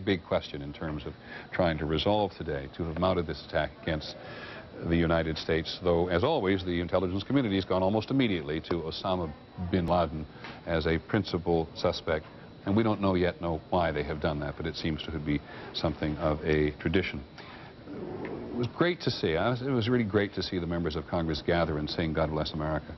big question in terms of trying to resolve today, to have mounted this attack against the United States, though, as always, the intelligence community has gone almost immediately to Osama bin Laden as a principal suspect. And we don't yet know why they have done that, but it seems to be something of a tradition. It was great to see. It was really great to see the members of Congress gather and sing God Bless America,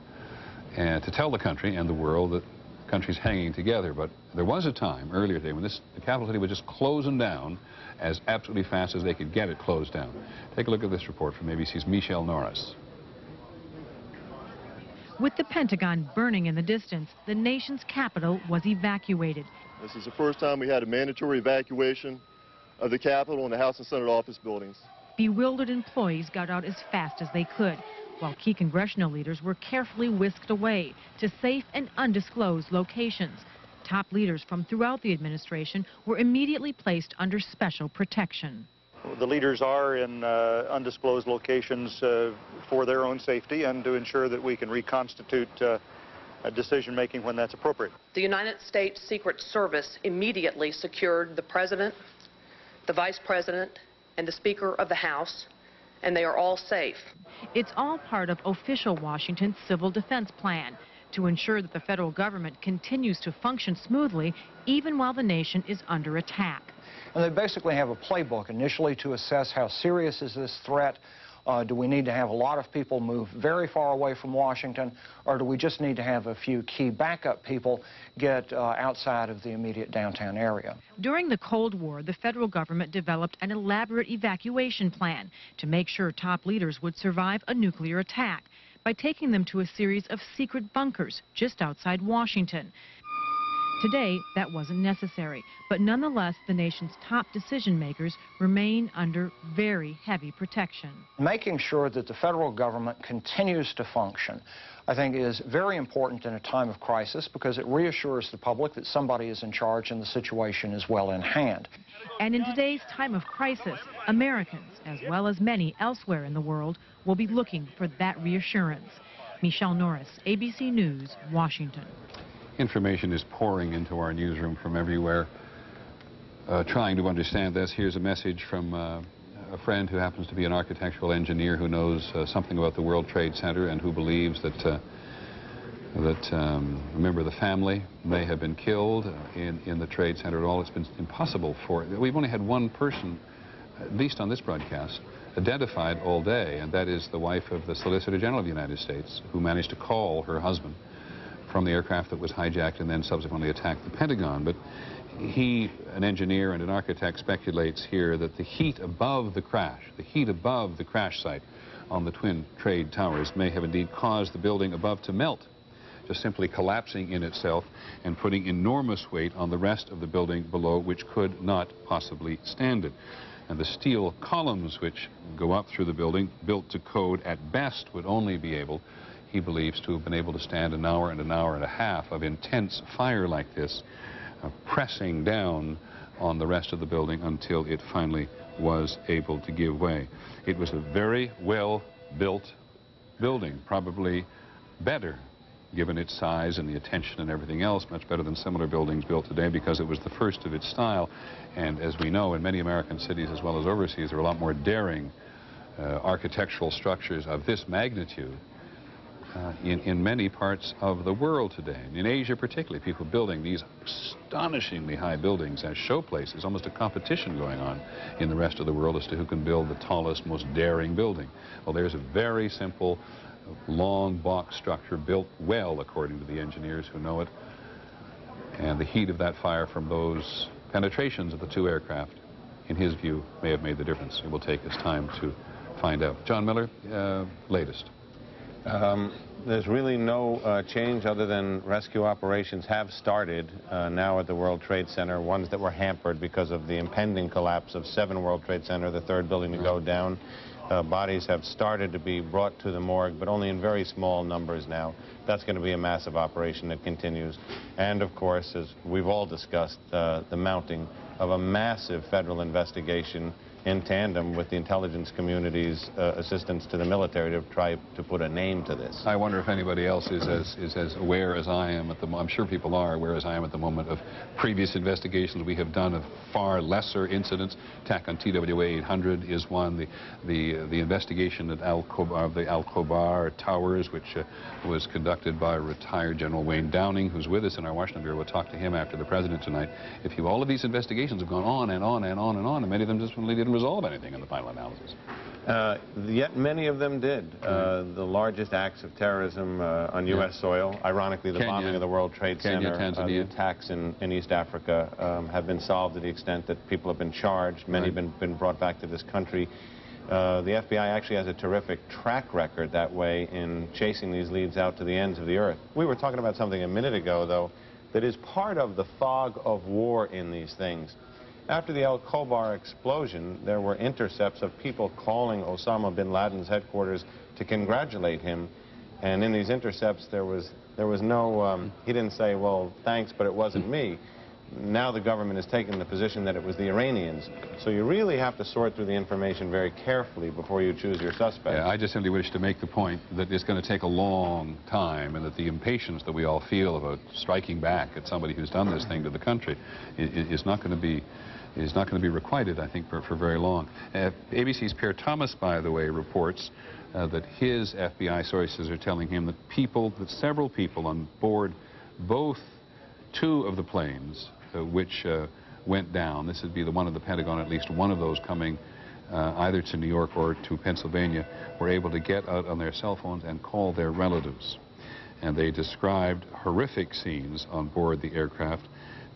and to tell the country and the world that the country's hanging together. But there was a time earlier today when the capital city was just closing down as absolutely fast as they could get it closed down. Take a look at this report from ABC's Michelle Norris. With the Pentagon burning in the distance, the nation's capital was evacuated. This is the first time we had a mandatory evacuation of the Capitol and the House and Senate office buildings. Bewildered employees got out as fast as they could, while key congressional leaders were carefully whisked away to safe and undisclosed locations. Top leaders from throughout the administration were immediately placed under special protection. The leaders are in undisclosed locations for their own safety and to ensure that we can reconstitute decision-making when that's appropriate. The United States Secret Service immediately secured the President, the Vice President, and the Speaker of the House, and they are all safe. It's all part of official Washington civil defense plan to ensure that the federal government continues to function smoothly even while the nation is under attack. And they basically have a playbook initially to assess how serious is this threat. Do we need to have a lot of people move very far away from Washington, or do we just need to have a few key backup people get outside of the immediate downtown area? During the Cold War, the federal government developed an elaborate evacuation plan to make sure top leaders would survive a nuclear attack by taking them to a series of secret bunkers just outside Washington. Today, that wasn't necessary, but nonetheless, the nation's top decision makers remain under very heavy protection. Making sure that the federal government continues to function, I think, is very important in a time of crisis because it reassures the public that somebody is in charge and the situation is well in hand. And in today's time of crisis, Americans, as well as many elsewhere in the world, will be looking for that reassurance. Michelle Norris, ABC News, Washington. Information is pouring into our newsroom from everywhere, trying to understand this. Here's a message from a friend who happens to be an architectural engineer who knows something about the World Trade Center and who believes that a member of the family may have been killed in the Trade Center at all. It's been impossible for it. We've only had one person, at least on this broadcast, identified all day, and that is the wife of the Solicitor General of the United States, who managed to call her husband from the aircraft that was hijacked and then subsequently attacked the Pentagon. But he, an engineer and an architect, speculates here that the heat above the crash site on the twin trade towers may have indeed caused the building above to melt, just simply collapsing in itself and putting enormous weight on the rest of the building below, which could not possibly stand it. And the steel columns which go up through the building, built to code at best, would only be able, he believes, to have been able to stand an hour and a half of intense fire like this, pressing down on the rest of the building until it finally was able to give way. It was a very well-built building, probably better, given its size and the attention and everything else, much better than similar buildings built today, because it was the first of its style. And as we know, in many American cities as well as overseas, there are a lot more daring architectural structures of this magnitude in many parts of the world today. In Asia particularly, people building these astonishingly high buildings as showplaces, almost a competition going on in the rest of the world as to who can build the tallest, most daring building. Well, there's a very simple, long box structure built well, according to the engineers who know it. And the heat of that fire from those penetrations of the two aircraft, in his view, may have made the difference. It will take us time to find out. John Miller, latest. There's really no change other than rescue operations have started now at the World Trade Center, ones that were hampered because of the impending collapse of 7 World Trade Center, the third building to go down. Bodies have started to be brought to the morgue, but only in very small numbers now. That's going to be a massive operation that continues. And of course, as we've all discussed, the mounting of a massive federal investigation in tandem with the intelligence community's assistance to the military to try to put a name to this. I wonder if anybody else is as aware as I am at the moment. I'm sure people are aware as I am at the moment of previous investigations we have done of far lesser incidents. Attack on TWA 800 is one. The investigation at the Al-Khobar Towers, which was conducted by retired General Wayne Downing, who's with us in our Washington Bureau. We'll talk to him after the president tonight. All of these investigations have gone on and on and on and on, and many of them just really didn't resolve anything in the final analysis. Yet many of them did. The largest acts of terrorism on U.S. soil, ironically the bombing of the World Trade Center, the attacks in East Africa have been solved to the extent that people have been charged. Many have been brought back to this country. The FBI actually has a terrific track record that way in chasing these leads out to the ends of the earth. We were talking about something a minute ago, though, that is part of the fog of war in these things. After the Al-Khobar explosion, there were intercepts of people calling Osama bin Laden's headquarters to congratulate him. And in these intercepts, there was no, he didn't say, well, thanks, but it wasn't me. Now the government is taking the position that it was the Iranians. So you really have to sort through the information very carefully before you choose your suspects. Yeah, I just simply wish to make the point that it's going to take a long time, and that the impatience that we all feel about striking back at somebody who's done this thing to the country is not going to be requited, I think, for very long. ABC's Pierre Thomas, by the way, reports that his FBI sources are telling him that several people on board two of the planes which went down, this would be the one at the Pentagon, at least one of those coming either to New York or to Pennsylvania, were able to get out on their cell phones and call their relatives. And they described horrific scenes on board the aircraft,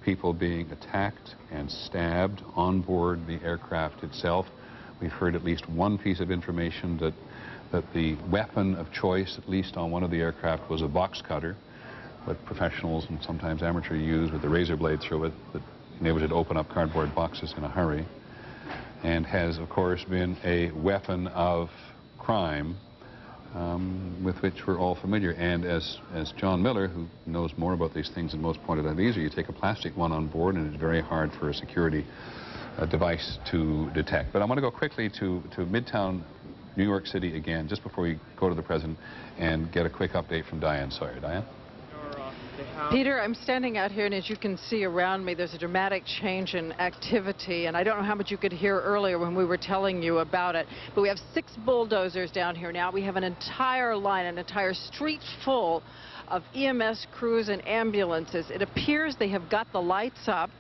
people being attacked and stabbed on board the aircraft itself. We've heard at least one piece of information that the weapon of choice, at least on one of the aircraft, was a box cutter, what professionals and sometimes amateur use with the razor blade through it, that enables you to open up cardboard boxes in a hurry, and has, of course, been a weapon of crime with which we're all familiar. And as John Miller, who knows more about these things than most, pointed out, you take a plastic one on board and it's very hard for a security device to detect. But I want to go quickly to Midtown New York City again, just before we go to the president, and get a quick update from Diane Sawyer. Diane? Peter, I'm standing out here, and as you can see around me, there's a dramatic change in activity, and I don't know how much you could hear earlier when we were telling you about it, but we have 6 bulldozers down here now. We have an entire line, an entire street full of EMS crews and ambulances. It appears they have got the lights up.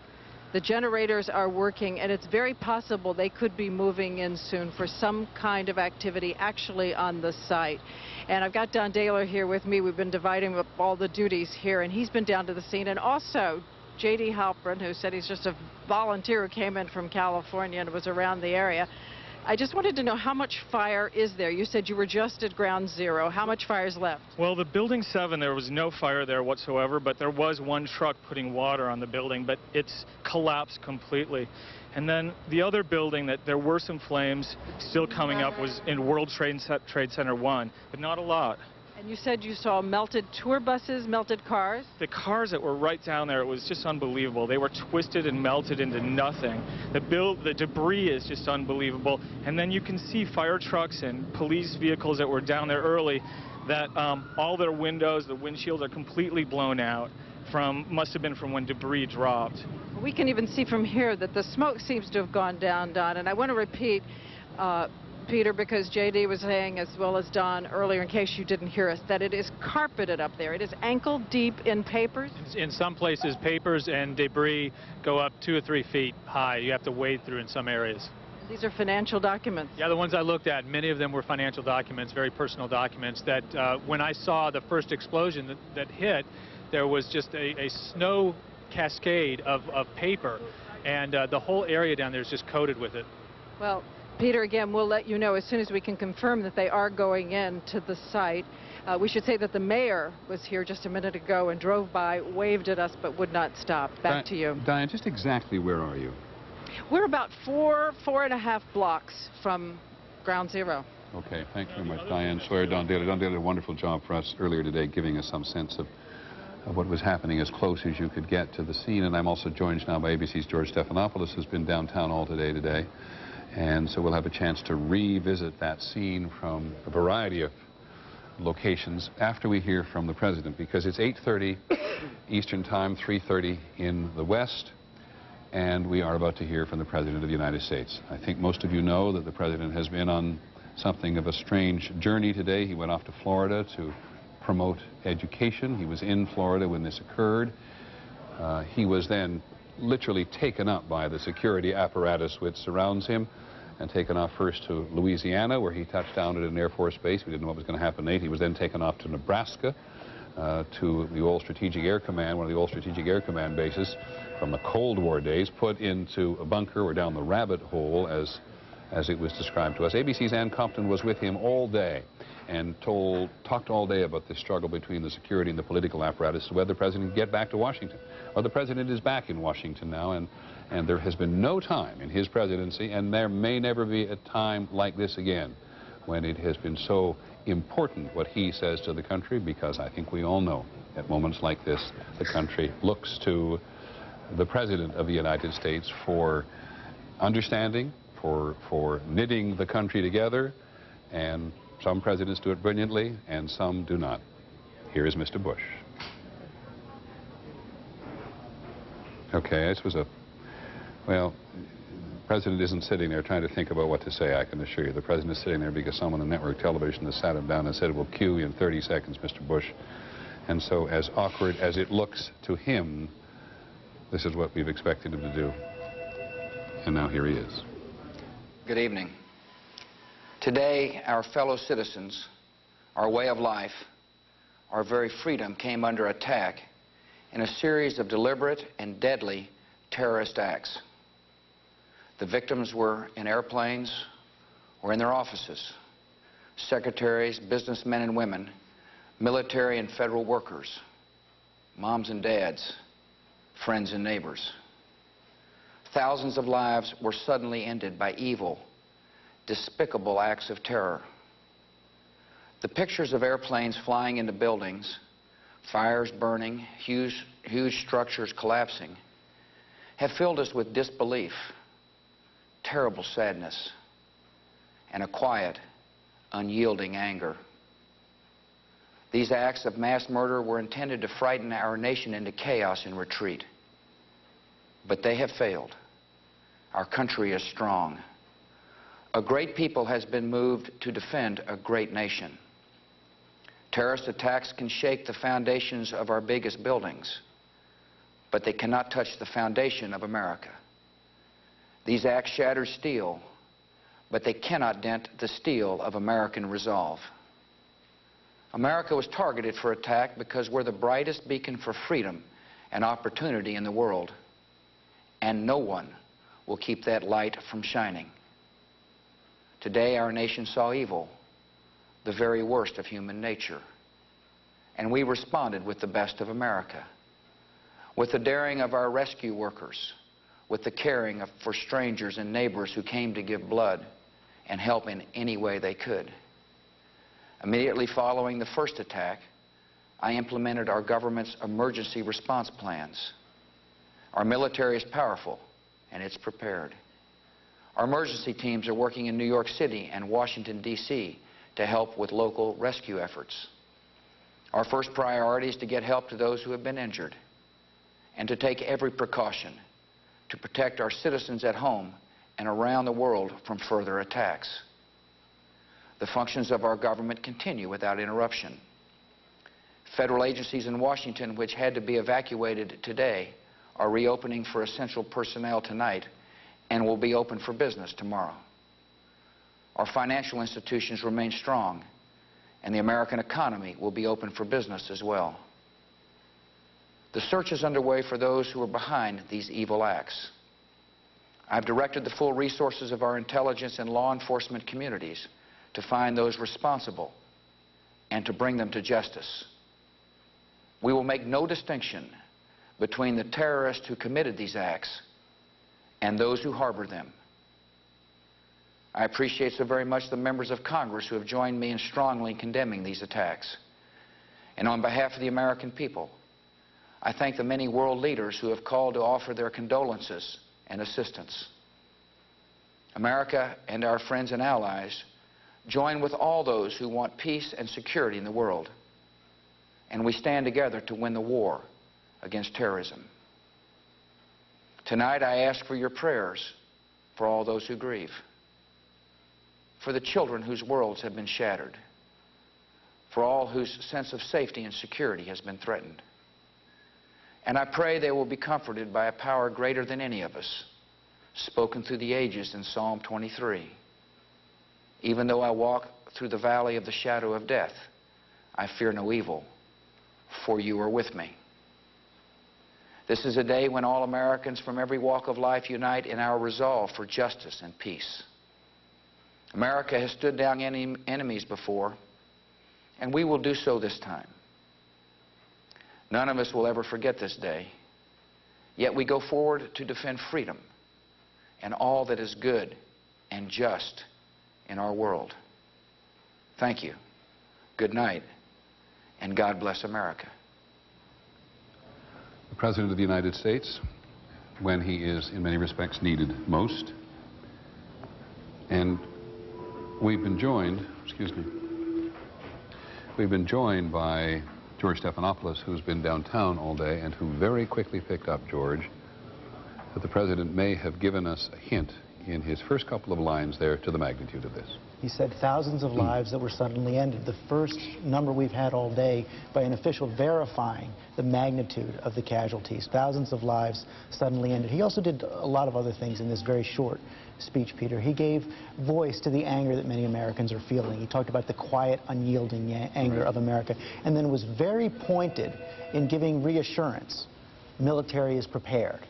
The generators are working, and it's very possible they could be moving in soon for some kind of activity actually on the site. And I've got Don Daler here with me. We've been dividing up all the duties here, and he's been down to the scene. And also J.D. Halpern, who said he's just a volunteer who came in from California and was around the area. I just wanted to know, how much fire is there? You said you were just at ground zero. How much fire is left? Well, the building 7, there was no fire there whatsoever, but there was one truck putting water on the building, but it's collapsed completely. And then the other building that there were some flames still coming up was in World Trade Center 1, but not a lot. And you said you saw melted tour buses, melted cars? The cars that were right down there, it was just unbelievable. They were twisted and melted into nothing. The debris is just unbelievable. And then you can see fire trucks and police vehicles that were down there early that all their windows, the windshields are completely blown out must have been from when debris dropped. We can even see from here that the smoke seems to have gone down, Don. And I want to repeat, Peter, because J.D. was saying, as well as Don earlier, in case you didn't hear us, that it is carpeted up there. It is ankle deep in papers. In some places, papers and debris go up 2 or 3 feet high. You have to wade through in some areas. These are financial documents. Yeah, the ones I looked at, many of them were financial documents, very personal documents, that when I saw the first explosion that hit, there was just a snow cascade of paper, and the whole area down there is just coated with it. Well, Peter, again, we'll let you know as soon as we can confirm that they are going in to the site. We should say that the mayor was here just a minute ago and drove by, waved at us, but would not stop. Back to you. Diane, just exactly where are you? We're about 4.5 blocks from ground zero. Okay, thank you very much, Diane Sawyer. Don Daler. Don Daler did a wonderful job for us earlier today, giving us some sense of what was happening as close as you could get to the scene. And I'm also joined now by ABC's George Stephanopoulos, who's been downtown all today. And so we'll have a chance to revisit that scene from a variety of locations after we hear from the President, because it's 8:30 Eastern Time, 3:30 in the West, and we are about to hear from the President of the United States. I think most of you know that the President has been on something of a strange journey today. He went off to Florida to promote education. He was in Florida when this occurred. He was then literally taken up by the security apparatus which surrounds him, and taken off first to Louisiana, where he touched down at an Air Force base. We didn't know what was going to happen next. He was then taken off to Nebraska, to the old Strategic Air Command, one of the old Strategic Air Command bases from the Cold War days, put into a bunker or down the rabbit hole, as it was described to us. ABC's Ann Compton was with him all day and talked all day about the struggle between the security and the political apparatus to whether the President can get back to Washington. Well, the President is back in Washington now, and there has been no time in his presidency, and there may never be a time like this again, when it has been so important what he says to the country, because I think we all know at moments like this, the country looks to the President of the United States for understanding, for knitting the country together, and some presidents do it brilliantly, and some do not. Here is Mr. Bush. Okay, this was well, the President isn't sitting there trying to think about what to say, I can assure you. The President is sitting there because someone on network television has sat him down and said, we'll cue you in 30 seconds, Mr. Bush. And so, as awkward as it looks to him, this is what we've expected him to do. And now here he is. Good evening. Today, our fellow citizens, our way of life, our very freedom came under attack in a series of deliberate and deadly terrorist acts. The victims were in airplanes or in their offices. Secretaries, businessmen and women, military and federal workers, moms and dads, friends and neighbors. Thousands of lives were suddenly ended by evil, despicable acts of terror. The pictures of airplanes flying into buildings, fires burning, huge structures collapsing, have filled us with disbelief, terrible sadness, and a quiet, unyielding anger. These acts of mass murder were intended to frighten our nation into chaos and retreat. But they have failed. Our country is strong. A great people has been moved to defend a great nation. Terrorist attacks can shake the foundations of our biggest buildings, but they cannot touch the foundation of America. These acts shatter steel, but they cannot dent the steel of American resolve. America was targeted for attack because we're the brightest beacon for freedom and opportunity in the world, and no one will keep that light from shining. Today, our nation saw evil, the very worst of human nature, and we responded with the best of America, with the daring of our rescue workers, with the caring for strangers and neighbors who came to give blood and help in any way they could. Immediately following the first attack, I implemented our government's emergency response plans. Our military is powerful, and it's prepared. Our emergency teams are working in New York City and Washington, D.C. to help with local rescue efforts. Our first priority is to get help to those who have been injured and to take every precaution to protect our citizens at home and around the world from further attacks. The functions of our government continue without interruption. Federal agencies in Washington, which had to be evacuated today, are reopening for essential personnel tonight and will be open for business tomorrow. Our financial institutions remain strong, and the American economy will be open for business as well. The search is underway for those who are behind these evil acts. I've directed the full resources of our intelligence and law enforcement communities to find those responsible and to bring them to justice. We will make no distinction between the terrorists who committed these acts and those who harbor them. I appreciate so very much the members of Congress who have joined me in strongly condemning these attacks. And on behalf of the American people, I thank the many world leaders who have called to offer their condolences and assistance. America and our friends and allies join with all those who want peace and security in the world, and we stand together to win the war against terrorism. Tonight I ask for your prayers for all those who grieve, for the children whose worlds have been shattered, for all whose sense of safety and security has been threatened. And I pray they will be comforted by a power greater than any of us, spoken through the ages in Psalm 23. Even though I walk through the valley of the shadow of death, I fear no evil, for you are with me. This is a day when all Americans from every walk of life unite in our resolve for justice and peace. America has stood down enemies before, and we will do so this time. None of us will ever forget this day, yet we go forward to defend freedom and all that is good and just in our world. Thank you. Good night, and God bless America. The President of the United States, when he is in many respects needed most. And we've been joined by George Stephanopoulos, who's been downtown all day and who very quickly picked up, George, that the President may have given us a hint in his first couple of lines there to the magnitude of this. He said thousands of lives that were suddenly ended. The first number we've had all day by an official verifying the magnitude of the casualties. Thousands of lives suddenly ended. He also did a lot of other things in this very short speech, Peter. He gave voice to the anger that many Americans are feeling. He talked about the quiet, unyielding anger of America, and then was very pointed in giving reassurance. The military is prepared.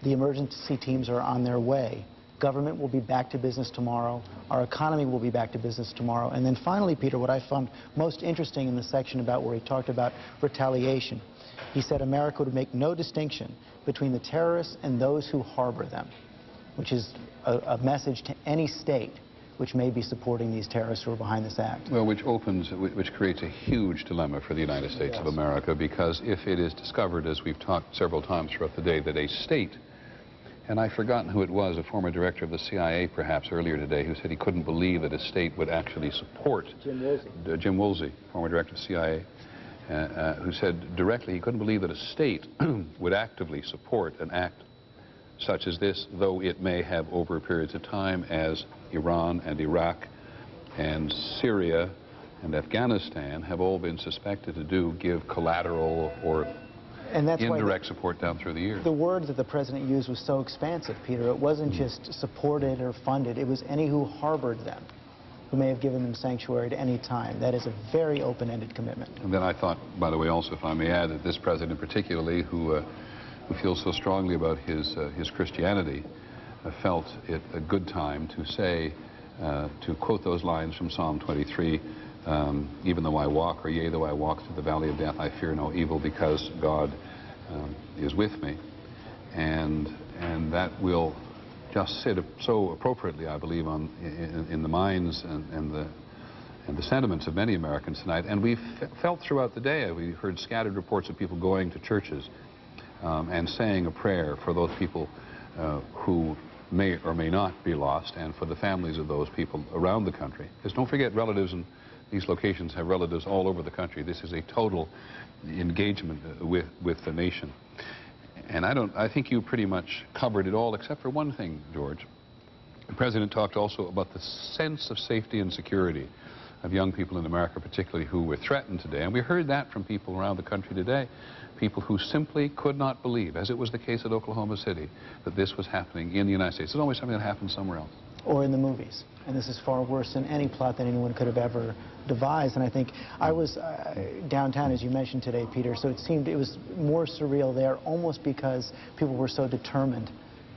The emergency teams are on their way. Government will be back to business tomorrow. Our economy will be back to business tomorrow. And then finally, Peter, what I found most interesting in the section about where he talked about retaliation, he said America would make no distinction between the terrorists and those who harbor them, which is a message to any state which may be supporting these terrorists who are behind this act. Well, which creates a huge dilemma for the United States of America, because if it is discovered, as we've talked several times throughout the day, that a state, and I've forgotten who it was, a former director of the CIA perhaps earlier today, who said he couldn't believe that a state would actually support Jim Woolsey, former director of the CIA, who said directly he couldn't believe that a state would actively support an act such as this, though it may have over periods of time, as Iran and Iraq and Syria and Afghanistan have all been suspected to do, give collateral or indirect support down through the years. The word that the President used was so expansive, Peter. It wasn't just supported or funded. It was any who harbored them, who may have given them sanctuary at any time. That is a very open-ended commitment. And then I thought, by the way, also, if I may add, that this President particularly, who feels so strongly about his Christianity, felt it a good time to say, to quote those lines from Psalm 23, even though I walk, or yea, though I walk through the valley of death, I fear no evil, because God is with me. And that will just sit so appropriately, I believe, in the minds and the sentiments of many Americans tonight. And we've felt throughout the day, we've heard scattered reports of people going to churches and saying a prayer for those people who may or may not be lost, and for the families of those people around the country. Because don't forget, relatives in these locations have relatives all over the country. This is a total engagement with the nation. And I think you pretty much covered it all, except for one thing, George. The President talked also about the sense of safety and security of young people in America, particularly, who were threatened today. And we heard that from people around the country today, people who simply could not believe, as it was the case at Oklahoma City, that this was happening in the United States. It's always something that happens somewhere else. Or in the movies. And this is far worse than any plot that anyone could have ever devised. And I think I was downtown, as you mentioned today, Peter, so it was more surreal there, almost because people were so determined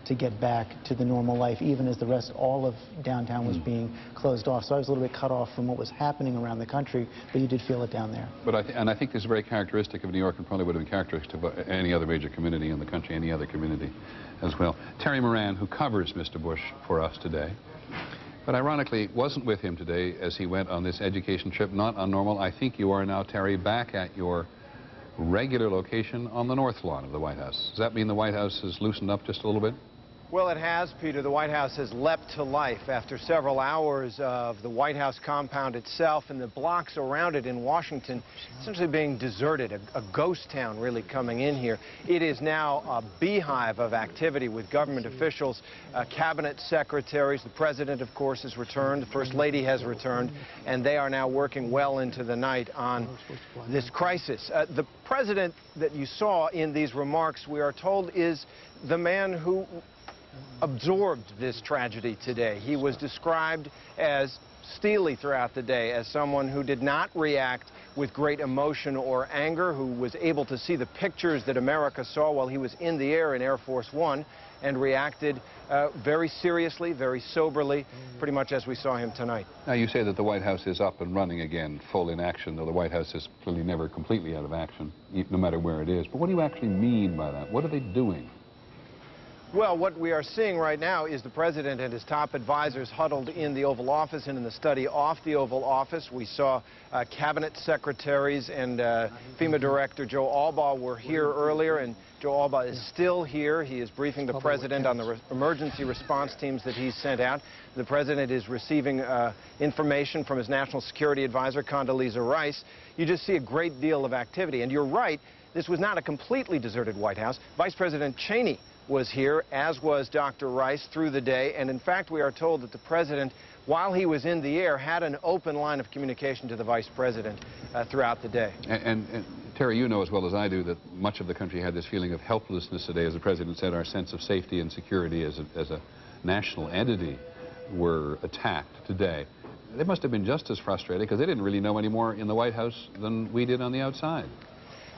to get back to the normal life, even as all of downtown was being closed off. So I was a little bit cut off from what was happening around the country, but you did feel it down there. But I think this is very characteristic of New York, and probably would have been characteristic of any other major community in the country, any other community as well. Terry Moran, who covers Mr. Bush for us today, but ironically wasn't with him today as he went on this education trip, not on normal. I think you are now, Terry, back at your regular location on the north lawn of the White House. Does that mean the White House has loosened up just a little bit? Well, it has, Peter. The White House has leapt to life after several hours of the White House compound itself and the blocks around it in Washington essentially being deserted, a ghost town really coming in here. It is now a beehive of activity with government officials, cabinet secretaries. The president, of course, has returned. The First Lady has returned, and they are now working well into the night on this crisis. The president that you saw in these remarks, we are told, is the man who absorbed this tragedy today. He was described as steely throughout the day, as someone who did not react with great emotion or anger, who was able to see the pictures that America saw while he was in the air in Air Force One and reacted very seriously, very soberly, pretty much as we saw him tonight. Now, you say that the White House is up and running again, full in action, though the White House is clearly never completely out of action, no matter where it is. But what do you actually mean by that? What are they doing? Well, what we are seeing right now is the president and his top advisors huddled in the Oval Office and in the study off the Oval Office. We saw cabinet secretaries and FEMA Director Joe Albaugh were here earlier, and Joe Albaugh is still here. He is briefing the president on the emergency response teams that he's sent out. The president is receiving information from his national security advisor, Condoleezza Rice. You just see a great deal of activity. And you're right, this was not a completely deserted White House. Vice President Cheney was here, as was Dr. Rice, through the day. And in fact, we are told that the president, while he was in the air, had an open line of communication to the vice president throughout the day. And Terry, you know as well as I do that much of the country had this feeling of helplessness today. As the president said, our sense of safety and security as a national entity were attacked today. They must have been just as frustrated because they didn't really know any more in the White House than we did on the outside.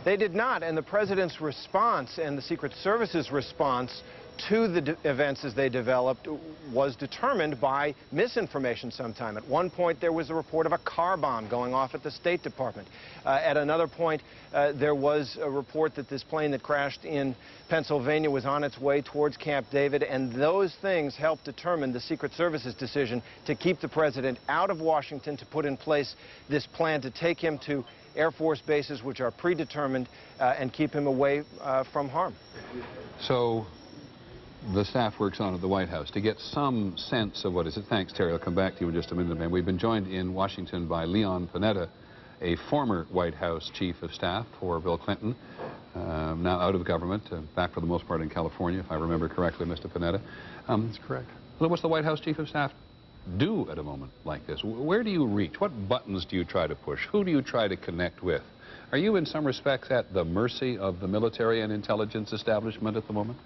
They did not, and the president's response and the Secret Service's response to the events as they developed was determined by misinformation sometime. At one point, there was a report of a car bomb going off at the State Department. At another point, there was a report that this plane that crashed in Pennsylvania was on its way towards Camp David, and those things helped determine the Secret Service's decision to keep the president out of Washington, to put in place this plan to take him to Air Force bases which are predetermined and keep him away from harm. So the staff works on at the White House to get some sense of what is it. Thanks, Terry. I'll come back to you in just a minute, man. We've been joined in Washington by Leon Panetta, a former White House chief of staff for Bill Clinton, now out of government, back for the most part in California, if I remember correctly, Mr. Panetta. That's correct. What's the White House chief of staff do at a moment like this? Where do you reach? What buttons do you try to push? Who do you try to connect with? Are you in some respects at the mercy of the military and intelligence establishment at the moment?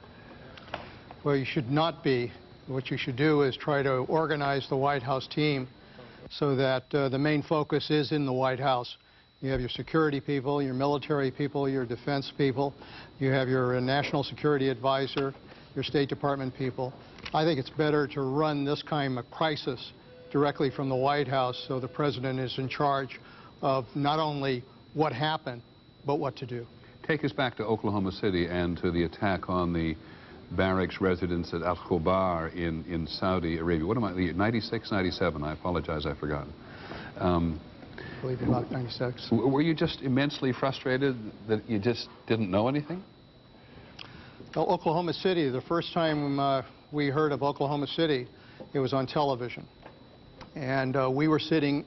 Well, you should not be. What you should do is try to organize the White House team so that the main focus is in the White House. You have your security people, your military people, your defense people. You have your national security advisor, your State Department people. I think it's better to run this kind of crisis directly from the White House so the president is in charge of not only what happened, but what to do. Take us back to Oklahoma City and to the attack on the barracks residence at Al-Khobar in Saudi Arabia. What am I, 96, 97? I apologize, I've forgotten. I believe about 96. Were you just immensely frustrated that you just didn't know anything? Well, Oklahoma City, the first time we heard of Oklahoma City, it was on television. And we were sitting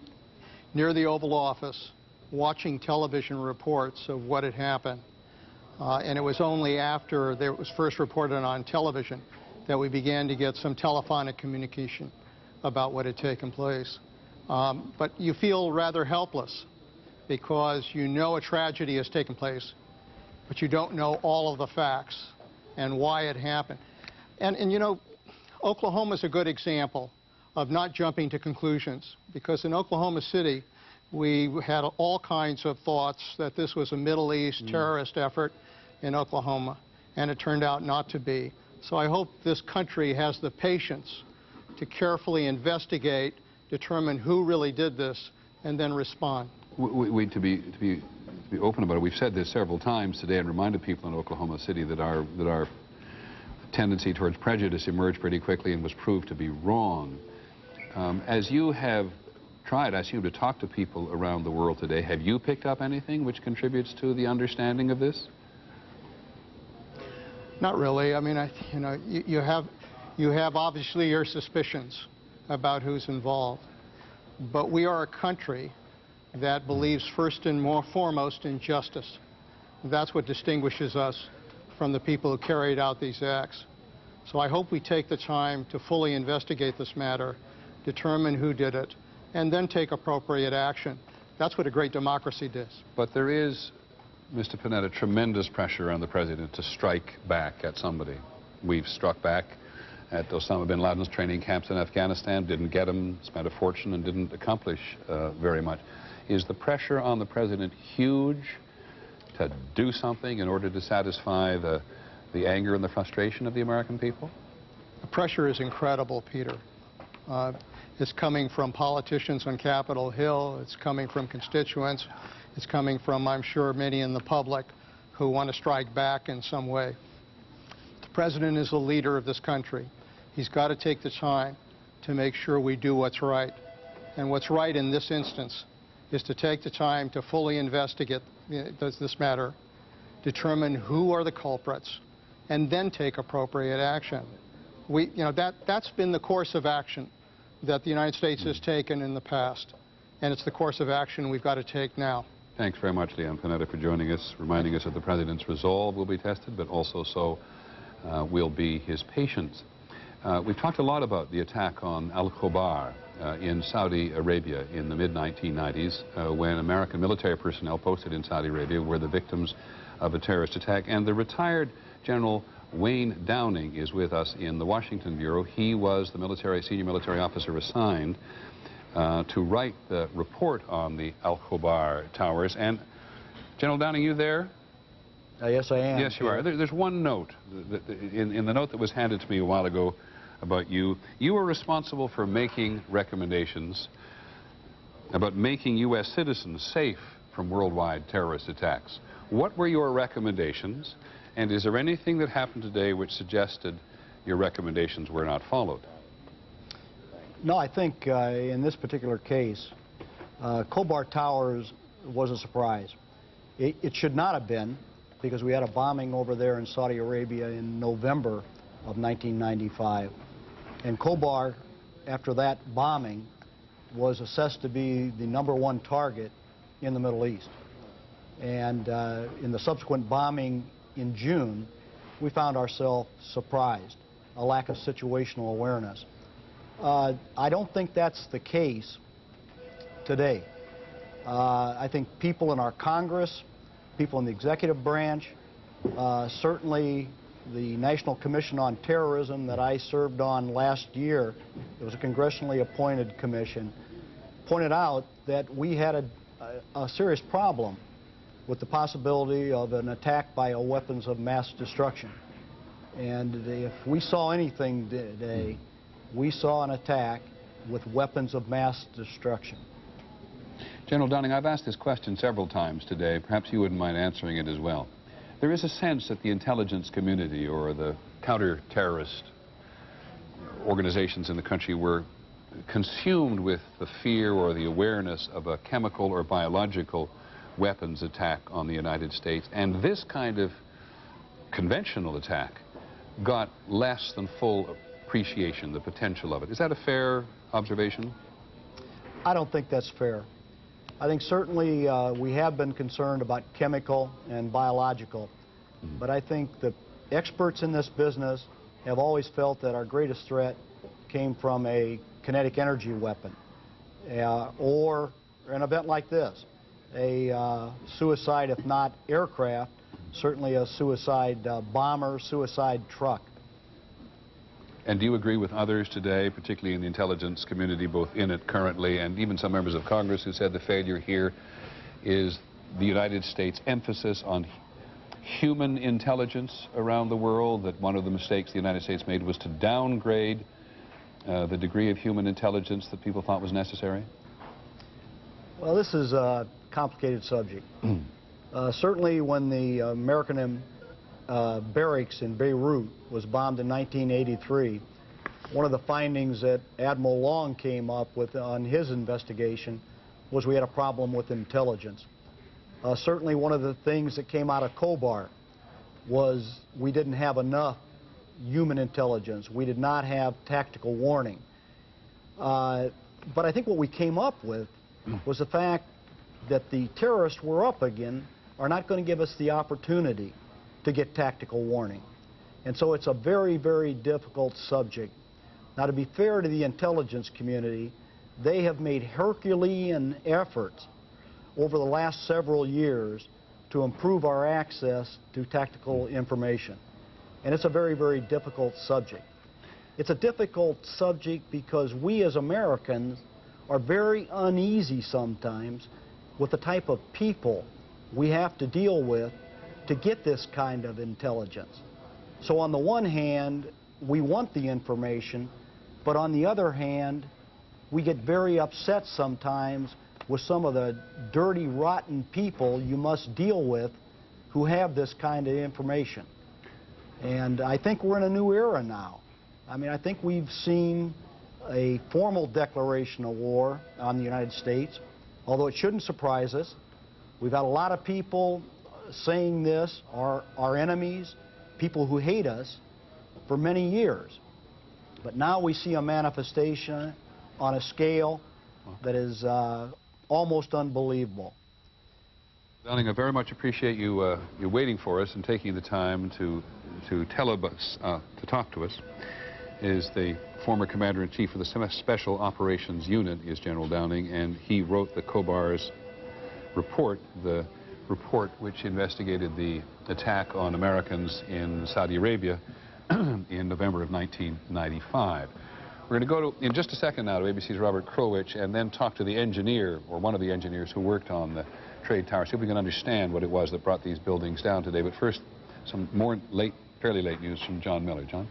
near the Oval Office watching television reports of what had happened. And it was only after it was first reported on television that we began to get some telephonic communication about what had taken place. But you feel rather helpless because you know a tragedy has taken place, but you don't know all of the facts and why it happened. And you know, Oklahoma's a good example of not jumping to conclusions, because in Oklahoma City, we had all kinds of thoughts that this was a Middle East terrorist effort in Oklahoma, and it turned out not to be. So I hope this country has the patience to carefully investigate, determine who really did this, and then respond. To be open about it, we've said this several times today and reminded people in Oklahoma City that our tendency towards prejudice emerged pretty quickly and was proved to be wrong. As you have tried, I assume, to talk to people around the world today, have you picked up anything which contributes to the understanding of this? Not really. I mean, you have You have obviously your suspicions about who's involved. But we are a country that believes first and foremost in justice. That's what distinguishes us from the people who carried out these acts. So I hope we take the time to fully investigate this matter, determine who did it, and then take appropriate action. That's what a great democracy does. But there is, Mr. Panetta, tremendous pressure on the president to strike back at somebody. We've struck back at Osama bin Laden's training camps in Afghanistan, didn't get him, spent a fortune, and didn't accomplish very much. Is the pressure on the president huge to do something in order to satisfy the anger and the frustration of the American people? The pressure is incredible, Peter. It's coming from politicians on Capitol Hill. It's coming from constituents. It's coming from, I'm sure, many in the public who want to strike back in some way. The president is the leader of this country. He's got to take the time to make sure we do what's right. And what's right in this instance is to take the time to fully investigate this matter, determine who are the culprits, and then take appropriate action. That's been the course of action that the United States has taken in the past, and it's the course of action we've got to take now. Thanks very much, Leon Panetta, for joining us, reminding us that the president's resolve will be tested, but also so will be his patience. We've talked a lot about the attack on Al-Khobar in Saudi Arabia in the mid-1990s when American military personnel posted in Saudi Arabia were the victims of a terrorist attack. And the retired General Wayne Downing is with us in the Washington Bureau. He was the senior military officer assigned to write the report on the Al-Khobar towers. And General Downing, you there? Yes, I am. Yes, you are. There's one note in the note that was handed to me a while ago about you. You were responsible for making recommendations about making U.S. citizens safe from worldwide terrorist attacks. What were your recommendations, and is there anything that happened today which suggested your recommendations were not followed? No, I think in this particular case, Khobar Towers was a surprise. It should not have been, because we had a bombing over there in Saudi Arabia in November of 1995. And Khobar, after that bombing, was assessed to be the #1 target in the Middle East. And in the subsequent bombing in June, we found ourselves surprised, a lack of situational awareness. I don't think that's the case today. I think people in our Congress, people in the executive branch, certainly the National Commission on Terrorism that I served on last year, it was a congressionally appointed commission, pointed out that we had a serious problem with the possibility of an attack by weapons of mass destruction. And if we saw anything today, we saw an attack with weapons of mass destruction. General Downing, I've asked this question several times today. Perhaps you wouldn't mind answering it as well. There is a sense that the intelligence community or the counter-terrorist organizations in the country were consumed with the fear or the awareness of a chemical or biological weapons attack on the United States. And this kind of conventional attack got less than full appreciation, the potential of it. Is that a fair observation? I don't think that's fair. I think certainly we have been concerned about chemical and biological, but I think the experts in this business have always felt that our greatest threat came from a kinetic energy weapon or an event like this, a suicide, if not aircraft, certainly a suicide bomber, suicide truck. And do you agree with others today, particularly in the intelligence community, both in it currently and even some members of Congress who said the failure here is the United States' emphasis on human intelligence around the world, that one of the mistakes the United States made was to downgrade the degree of human intelligence that people thought was necessary? Well, this is a complicated subject. Certainly when the American barracks in Beirut was bombed in 1983, one of the findings that Admiral Long came up with on his investigation was we had a problem with intelligence. Certainly one of the things that came out of Khobar was we didn't have enough human intelligence. We did not have tactical warning. But I think what we came up with was the fact that the terrorists we're up against are not going to give us the opportunity to get tactical warning. And so it's a very, very difficult subject. Now, to be fair to the intelligence community, they have made Herculean efforts over the last several years to improve our access to tactical information. And it's a very, very difficult subject. It's a difficult subject because we as Americans are very uneasy sometimes with the type of people we have to deal with to get this kind of intelligence. So on the one hand, we want the information, but on the other hand, we get very upset sometimes with some of the dirty, rotten people you must deal with who have this kind of information. And I think we're in a new era now. I mean, I think we've seen a formal declaration of war on the United States, although it shouldn't surprise us. We've had a lot of people saying this, our enemies, people who hate us, for many years. But now we see a manifestation on a scale that is almost unbelievable. Downing, I very much appreciate you waiting for us and taking the time to tell us, to talk to us. Is the former Commander-in-Chief of the Special Operations Unit, is General Downing, and he wrote the COBAR's report, the report which investigated the attack on Americans in Saudi Arabia in November of 1995. We're going to go to, in just a second now, to ABC's Robert Krulwich and then talk to the engineer, or one of the engineers who worked on the trade tower, see if we can understand what it was that brought these buildings down today. But first, some more fairly late news from John Miller. John?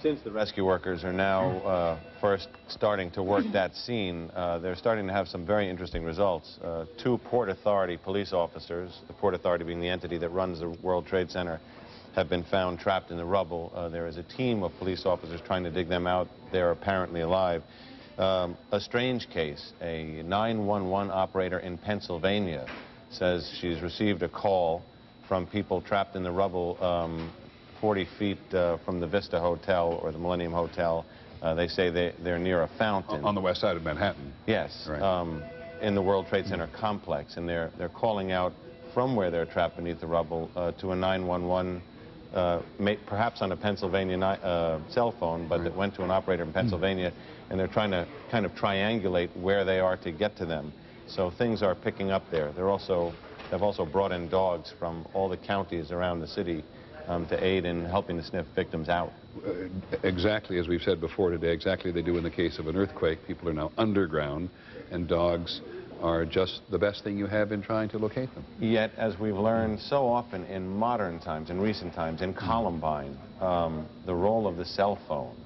Since the rescue workers are now first starting to work that scene, they're starting to have some very interesting results. Two Port Authority police officers, the Port Authority being the entity that runs the World Trade Center, have been found trapped in the rubble. There is a team of police officers trying to dig them out. They're apparently alive. A strange case, a 911 operator in Pennsylvania says she's received a call from people trapped in the rubble 40 feet from the Vista Hotel or the Millennium Hotel. They say they're near a fountain. On the west side of Manhattan. Yes, right. In the World Trade Center complex. And they're calling out from where they're trapped beneath the rubble to a 911, perhaps on a Pennsylvania cell phone, but it went to an operator in Pennsylvania, and they're trying to kind of triangulate where they are to get to them. So things are picking up there. They've also brought in dogs from all the counties around the city to aid in helping to sniff victims out. Exactly as we've said before today, exactly they do in the case of an earthquake. People are now underground, and dogs are just the best thing you have in trying to locate them. Yet, as we've learned so often in modern times, in recent times, in Columbine, the role of the cell phone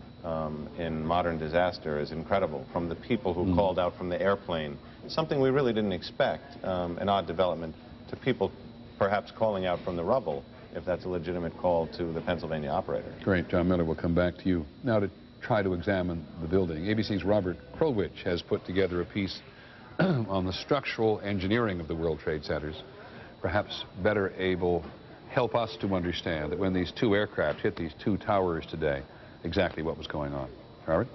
in modern disaster is incredible. From the people who called out from the airplane, something we really didn't expect, an odd development, to people perhaps calling out from the rubble, if that's a legitimate call to the Pennsylvania operator. Great. John Miller, will come back to you. Now to try to examine the building. ABC's Robert Krulwich has put together a piece on the structural engineering of the World Trade Centers, perhaps better able help us to understand that when these two aircraft hit these two towers today, exactly what was going on. Robert?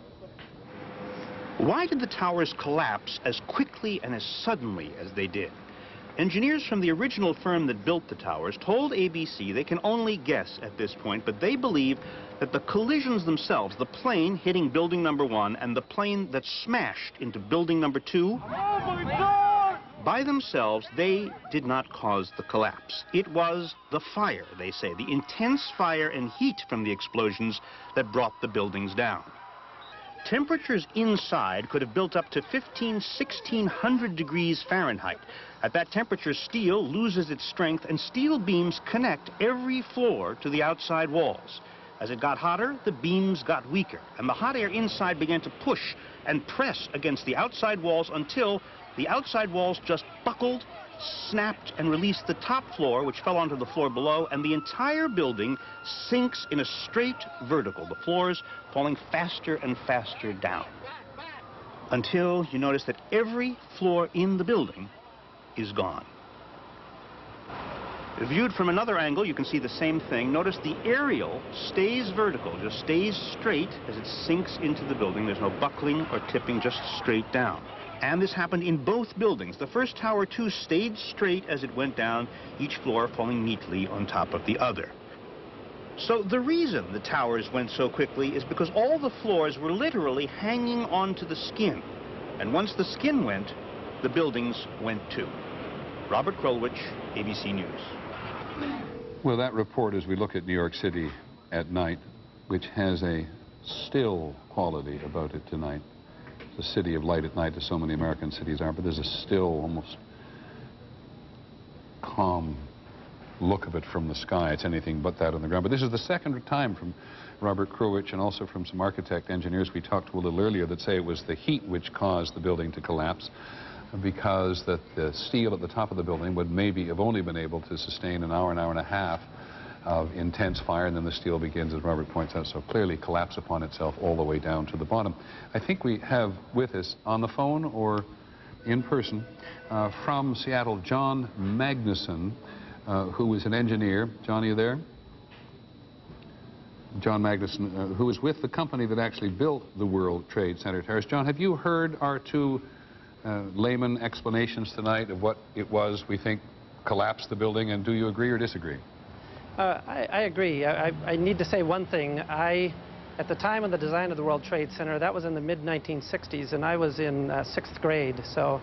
Why did the towers collapse as quickly and as suddenly as they did? Engineers from the original firm that built the towers told ABC they can only guess at this point, but they believe that the collisions themselves, the plane hitting building number 1 and the plane that smashed into building number 2, by themselves, they did not cause the collapse. It was the fire, they say, the intense fire and heat from the explosions that brought the buildings down. Temperatures inside could have built up to 1,600 degrees Fahrenheit. At that temperature, steel loses its strength, and steel beams connect every floor to the outside walls. As it got hotter, the beams got weaker, and the hot air inside began to push and press against the outside walls until the outside walls just buckled, snapped, and released the top floor, which fell onto the floor below, and the entire building sinks in a straight vertical, the floors falling faster and faster down, until you notice that every floor in the building is gone. Viewed from another angle, you can see the same thing. Notice the aerial stays vertical, just stays straight as it sinks into the building. There's no buckling or tipping, just straight down. And this happened in both buildings. The first tower, too, stayed straight as it went down, each floor falling neatly on top of the other. So the reason the towers went so quickly is because all the floors were literally hanging onto the skin. And once the skin went, the buildings went too. Robert Krulwich, ABC News. Well, that report, as we look at New York City at night, which has a still quality about it tonight. It's a city of light at night, as so many American cities are, but there's a still, almost calm look of it from the sky. It's anything but that on the ground. But this is the second time from Robert Krulwich and also from some architect engineers we talked to a little earlier that say it was the heat which caused the building to collapse, because that the steel at the top of the building would maybe have only been able to sustain an hour and a half of intense fire, and then the steel begins, as Robert points out, so clearly collapse upon itself all the way down to the bottom. I think we have with us on the phone or in person from Seattle, John Magnuson, who is an engineer. John, are you there? John Magnuson, who is with the company that actually built the World Trade Center towers. John, have you heard our two layman explanations tonight of what it was we think collapsed the building, and do you agree or disagree? I agree. I need to say one thing. At the time of the design of the World Trade Center, that was in the mid-1960s, and I was in 6th grade. So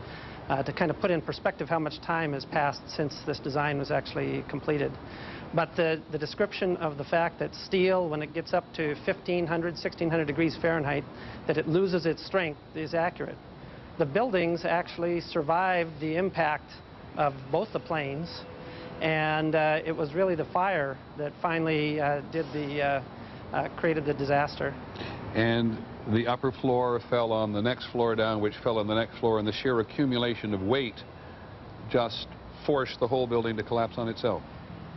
to kind of put in perspective how much time has passed since this design was actually completed. But the description of the fact that steel, when it gets up to 1,500, 1,600 degrees Fahrenheit, that it loses its strength is accurate. The buildings actually survived the impact of both the planes, and it was really the fire that finally created the disaster. And the upper floor fell on the next floor down, which fell on the next floor, and the sheer accumulation of weight just forced the whole building to collapse on itself.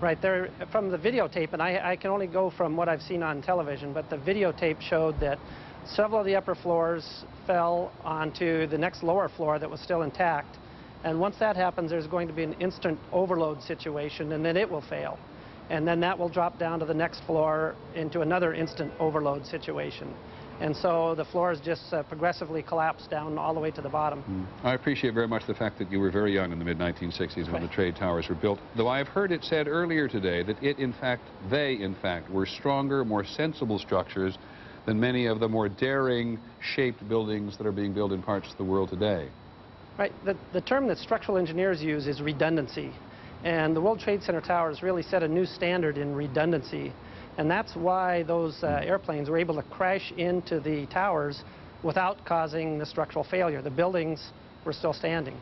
Right there, from the videotape, and I can only go from what I've seen on television, but the videotape showed that several of the upper floors fell onto the next lower floor that was still intact. And once that happens, there's going to be an instant overload situation, and then it will fail. And then that will drop down to the next floor into another instant overload situation. And so the floors just progressively collapse down all the way to the bottom. I appreciate very much the fact that you were very young in the mid-1960s when the trade towers were built, though I've heard it said earlier today that they in fact, were stronger, more sensible structures than many of the more daring shaped buildings that are being built in parts of the world today. Right. The term that structural engineers use is redundancy. And the World Trade Center towers really set a new standard in redundancy. And that's why those airplanes were able to crash into the towers without causing the structural failure. The buildings were still standing.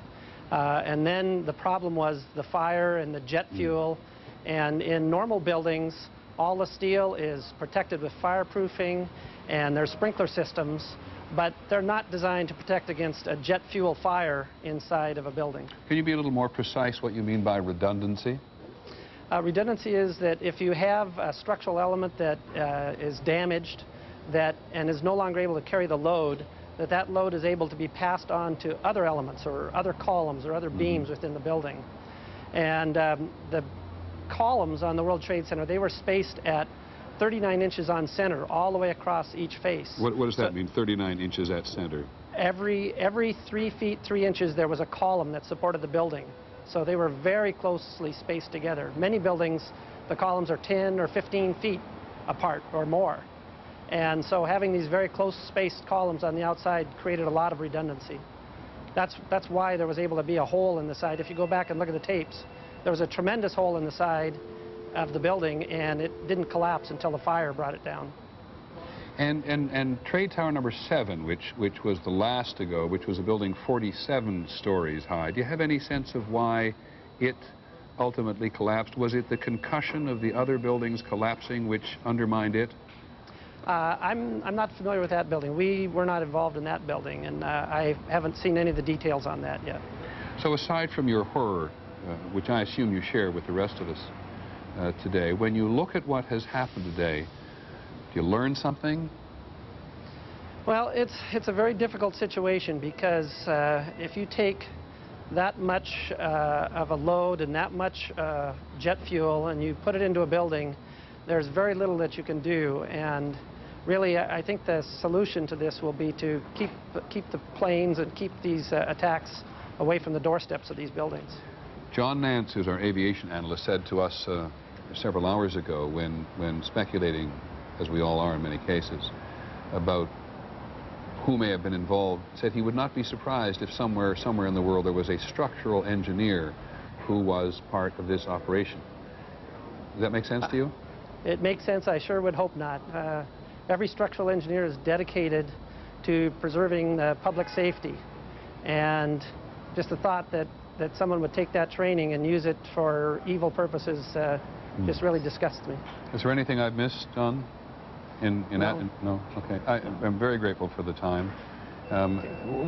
And then the problem was the fire and the jet fuel. And in normal buildings, all the steel is protected with fireproofing, and there's sprinkler systems, but they're not designed to protect against a jet fuel fire inside of a building. Can you be a little more precise what you mean by redundancy? Redundancy is that if you have a structural element that is damaged and is no longer able to carry the load, that load is able to be passed on to other elements or other columns or other beams within the building. And the columns on the World Trade Center, they were spaced at 39 inches on center all the way across each face. What does that mean, 39 inches at center? Every 3 feet 3 inches there was a column that supported the building. So they were very closely spaced together. Many buildings, the columns are 10 or 15 feet apart or more. And so having these very close spaced columns on the outside created a lot of redundancy. That's why there was able to be a hole in the side. If you go back and look at the tapes, there was a tremendous hole in the side of the building, and it didn't collapse until the fire brought it down. And Trade Tower number 7, which was the last to go, which was a building 47 stories high, do you have any sense of why it ultimately collapsed? Was it the concussion of the other buildings collapsing which undermined it? I'm not familiar with that building. We were not involved in that building, and I haven't seen any of the details on that yet. So aside from your horror, which I assume you share with the rest of us today, when you look at what has happened today, do you learn something? Well, it's a very difficult situation because if you take that much of a load and that much jet fuel and you put it into a building, there's very little that you can do. And really, I think the solution to this will be to keep the planes and keep these attacks away from the doorsteps of these buildings. John Nance, who's our aviation analyst, said to us several hours ago when speculating, as we all are in many cases, about who may have been involved, said he would not be surprised if somewhere in the world there was a structural engineer who was part of this operation. Does that make sense to you? It makes sense. I sure would hope not. Every structural engineer is dedicated to preserving public safety. And just the thought that someone would take that training and use it for evil purposes just really disgusts me. Is there anything I've missed, John? No? Okay. I'm very grateful for the time.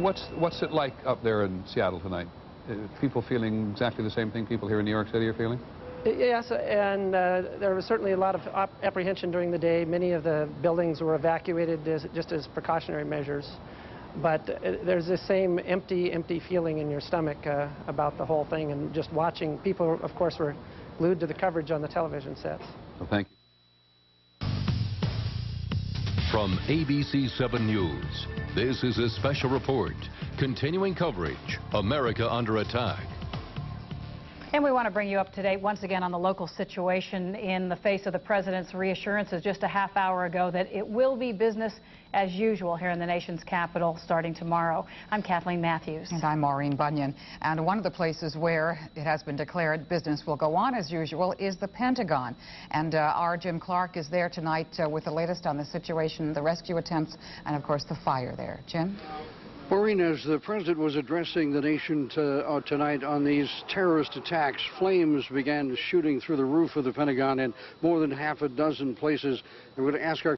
What's it like up there in Seattle tonight? People feeling exactly the same thing people here in New York City are feeling? Yes, and there was certainly a lot of apprehension during the day. Many of the buildings were evacuated just as precautionary measures. But there's this same empty feeling in your stomach about the whole thing, and just watching. People, of course, were glued to the coverage on the television sets. Well, thank you. From ABC 7 News, this is a special report. Continuing coverage, America Under Attack. And we want to bring you up to date once again on the local situation in the face of the president's reassurances just a half hour ago that it will be business as usual here in the nation's capital starting tomorrow. I'm Kathleen Matthews. And I'm Maureen Bunyan. And one of the places where it has been declared business will go on as usual is the Pentagon. And our Jim Clark is there tonight with the latest on the situation, the rescue attempts, and of course the fire there. Jim? Maureen, as the president was addressing the nation tonight on these terrorist attacks, flames began shooting through the roof of the Pentagon in more than half a dozen places. And we're going to ask our